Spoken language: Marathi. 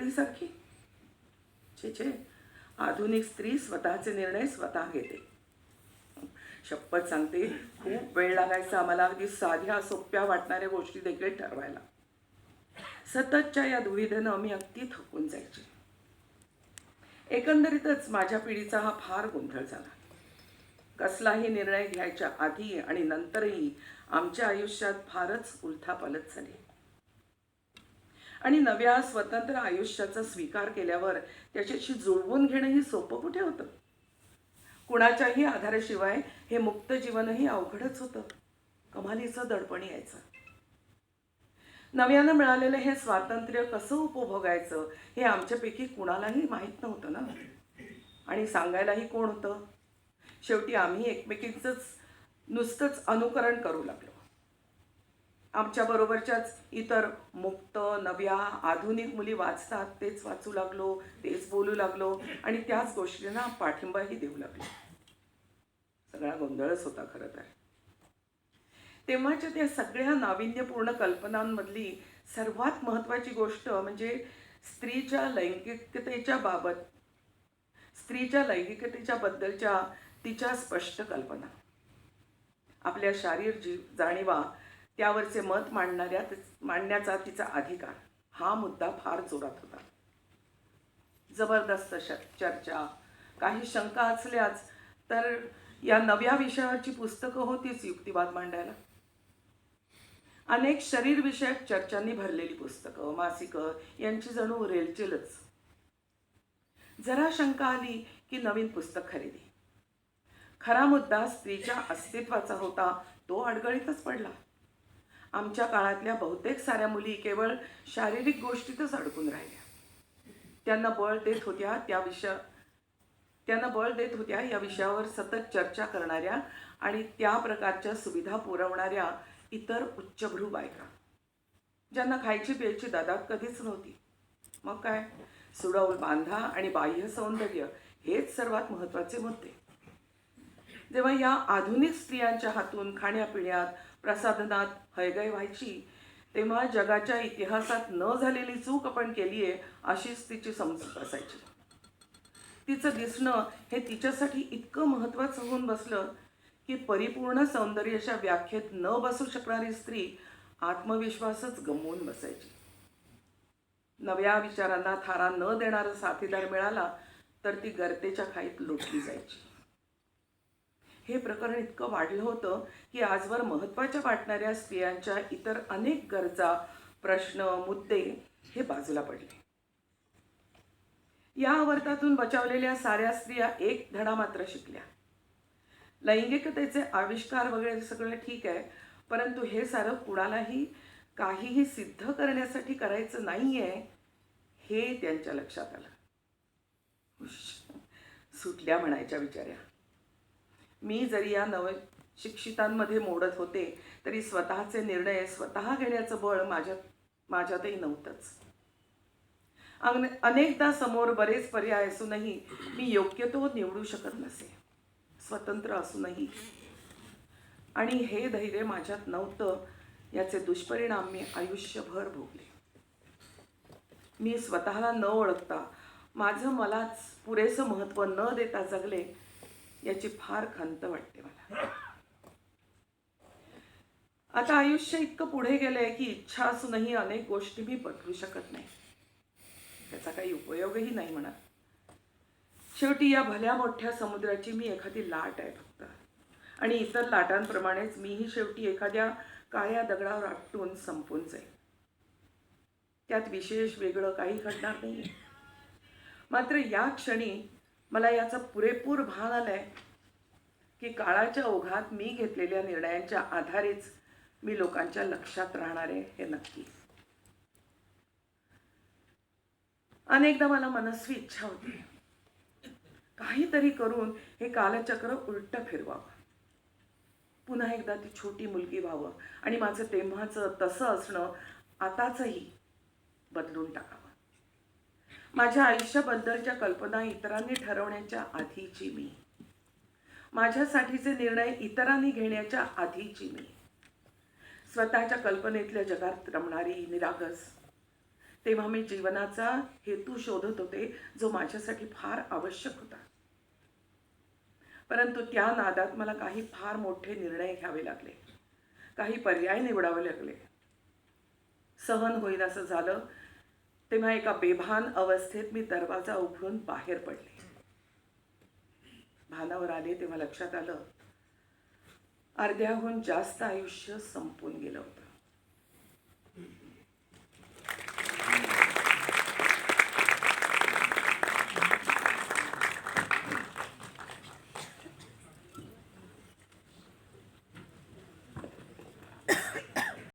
पूर्वीसारखी? छे छे, आधुनिक स्त्री स्वतःचे निर्णय स्वतः घेते. शपथ सांगते, खूप वेळ लागायचा आम्हाला अगदी साध्या सोप्या वाटणाऱ्या गोष्टी देखील ठरवायला. सततच्या या दुविधेनं मी अगदी थकून जायचे. एकंदरीतच माझ्या पिढीचा हा फार गोंधळ झाला. कसलाही निर्णय घ्यायच्या आधी आणि नंतरही आमच्या आयुष्यात फारच उलथापालथ झाली. आणि नव्या स्वतंत्र आयुष्याचा स्वीकार केल्यावर त्याच्याशी जुळवून घेणंही सोपं कुठे होतं. कुणाच्याही आधाराशिवाय हे मुक्त जीवनही अवघडच होतं. कमालीचं दडपण यायचं. नव्यानं मिळालेलं हे स्वातंत्र्य कसं उपभोगायचं हे आमच्यापैकी कुणालाही माहीत नव्हतं ना. आणि सांगायलाही कोण होतं. शेवटी आम्ही एकमेकींचंच नुसतंच अनुकरण करू लागलो. आमच्याबरोबरच्याच इतर मुक्त नव्या आधुनिक मुली वाचतात तेच वाचू लागलो, तेच बोलू लागलो आणि त्याच गोष्टींना पाठिंबाही देऊ लागलो. सगळा गोंधळच होता खरं तर. तेव्हाच्या त्या सगळ्या नाविन्यपूर्ण कल्पनांमधली सर्वात महत्त्वाची गोष्ट म्हणजे स्त्रीच्या लैंगिकतेच्या बद्दलच्या तिच्या स्पष्ट कल्पना. आपल्या शारीर जाणीवा त्यावरचे मत मांडण्याचा तिचा अधिकार, हा मुद्दा फार जोरात होता. जबरदस्त चर्चा, काही शंका असल्याच तर या नव्या विषयावरची पुस्तकं होतीच युक्तिवाद मांडायला. अनेक शरीरविषयक चर्चांनी भरलेली पुस्तकं, मासिकं यांची जणू रेलचेलच. जरा शंका आली की नवीन पुस्तक खरेदी. खरा मुद्दा स्त्रीच्या अस्तित्वाचा होता, तो अडगळीतच पडला. आमच्या काळातल्या बहुतेक साऱ्या मुली केवळ शारीरिक गोष्टीतच अडकून राहिल्या. त्यांना बळ देत होत्या या विषयावर सतत चर्चा करणाऱ्या आणि त्या प्रकारच्या सुविधा पुरवणाऱ्या इतर उच्चभ्रू बायका, ज्यांना खायची प्यायची दादात कधीच नव्हती. मग काय, सुडौल बांधा आणि बाह्य सौंदर्य हेच सर्वात महत्त्वाचे मुद्दे. जेव्हा या आधुनिक स्त्रियांच्या हातून खाण्यापिण्यात प्रसाधनात हयगय व्हायची, तेव्हा जगाच्या इतिहासात न झालेली चूक आपण केली आहे अशीच तिची समजूत असायची. तिचं दिसणं हे तिच्यासाठी इतकं महत्त्वाचं होऊन बसलं की परिपूर्ण सौंदर्याच्या व्याख्येत न बसू शकणारी स्त्री आत्मविश्वासच गमावून बसायची. नव्या विचारांना थारा न देणारा साथीदार मिळाला तर ती गर्तेच्या खाईत लोटली जायची. हे प्रकरण इतकं वाढलं होतं की आजवर महत्त्वाच्या वाटणाऱ्या स्त्रियांच्या इतर अनेक गरजा, प्रश्न, मुद्दे हे बाजूला पडले. या आवर्तातून बचावलेल्या साऱ्या स्त्रिया एक धडा मात्र शिकल्या. लैंगिकतेचे आविष्कार वगैरे सगळं ठीक आहे, परंतु हे सारं कुणालाही काहीही सिद्ध करण्यासाठी करायचं नाही आहे हे त्यांच्या लक्षात आलं. सुटल्या म्हणायच्या बिचाऱ्या. मी जरी या नवशिक्षितांमध्ये मोडत होते तरी स्वतःचे निर्णय स्वतः घेण्याचं बळ माझ्यातही नव्हतंच. अनेकदा समोर बरेच पर्याय असूनही मी योग्य तो निवडू शकत नसे, स्वतंत्र असूनही. आणि हे धैर्य माझ्यात नव्हतं याचे दुष्परिणाम मी आयुष्यभर भोगले. मी स्वतःला न ओळखता माझं मलाच पुरेसं महत्त्व न देता जगले याची फार खंत वाटते मला. आता आयुष्य इतकं पुढे गेलंय की इच्छा असूनही अनेक गोष्टी मी बदलू शकत नाही. त्याचा काही उपयोगही नाही म्हणा. शेवटी या भल्या मोठ्या समुद्राची मी एखादी लाट आहे फक्त, आणि इतर लाटांप्रमाणेच मीही शेवटी एखाद्या काळ्या दगडावर आपटून संपून जाईल. त्यात विशेष वेगळं काही घडणार नाही. मात्र या क्षणी मला याचा पुरेपूर भान आलाय की काळाच्या ओघात मी घेतलेल्या निर्णयांच्या आधारेच मी लोकांच्या लक्षात राहणार आहे हे नक्की. अनेकदा मला मनस्वी इच्छा होती काहीतरी करून हे कालचक्र उलटं फिरवावं, पुन्हा एकदा ती छोटी मुलगी व्हावं आणि माझं तेव्हाचं तसं असणं आताचंही बदलून टाकावं. माझ्या आयुष्याबद्दलच्या कल्पना इतरांनी ठरवण्याच्या आधीची मी, माझ्यासाठीचे निर्णय इतरांनी घेण्याच्या आधीची मी, स्वतःच्या कल्पनेतल्या जगात रमणारी, निरागस, तेव्हा मी जीवनाचा हेतू शोधत होते, जो माझ्यासाठी फार आवश्यक होता. परंतु त्या नादात मला काही फार मोठे निर्णय घ्यावे लागले, काही पर्याय निवडावे लागले. सहन होईन असं झालं. तेव्हा एका बेभान अवस्थेत मी दरवाजा उघडून बाहेर पडले. भानावर आले तेव्हा लक्षात आलं, अर्ध्याहून जास्त आयुष्य संपून गेलं होतं.